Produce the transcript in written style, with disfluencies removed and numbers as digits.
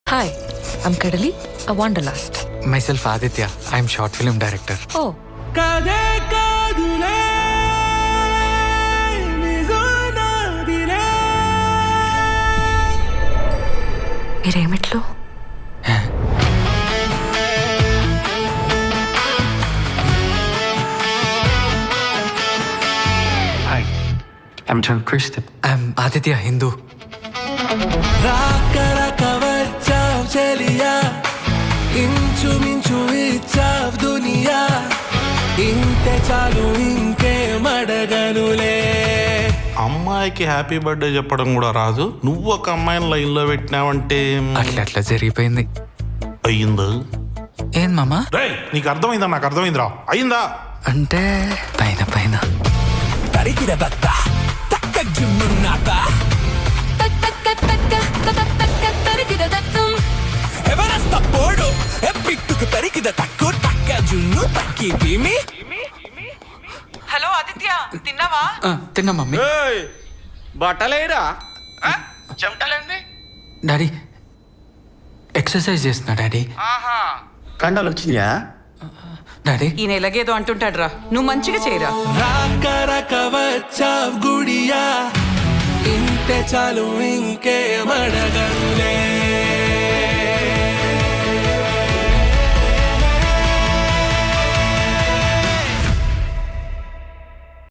Hi, I'm Kadali, a wanderlust. Myself Aditya. I'm short film director. Oh, కదే కాదులే నిజానాదిలే మీరేమిట్లో Hi, I'm John Christian. I'm Aditya Hindu. రాకరక వచ్చావ్ చెలియా ఇంచుమించు ఇచ్చావ్ దునియా ఇంతే చాలు ఇంకేమడగనులే. అమ్మాయికి happy birthday చెప్పడం కూడా రాదు, నువ్వు ఒక అమ్మాయిని లైన్లో పెట్టినావంటే అట్లా జరిగిపోయింది. అయ్యిందా? ఏం మామా? రేయ్, నీకు అర్థమైందా? నాకు అర్థమైందిరా. అయ్యిందా? అంటే పైన పైన తరికిన బత్త తక్క జున్నున్నాట ఎవరస్త పోడు పిట్టుకు తరికిద తక్కువ తక్క జున్ను తక్కి భీమి. హలో ఆదిత్య, తిన్నావా? తిన్నా మమ్మీ. బట్టలేరా చెమటలేంది? డాడీ ఎక్సర్సైజ్ చేస్తున్నా డాడీ. ఆహా, కండాలు వచ్చిందా? డాడీ ఈయన ఎలాగేదో అంటుంటాడ్రా, నువ్వు మంచిగా చేయరా. రాకరక వచ్చావ్ గుడియా ఇంతే చాలు ఇంకేమడగనులే.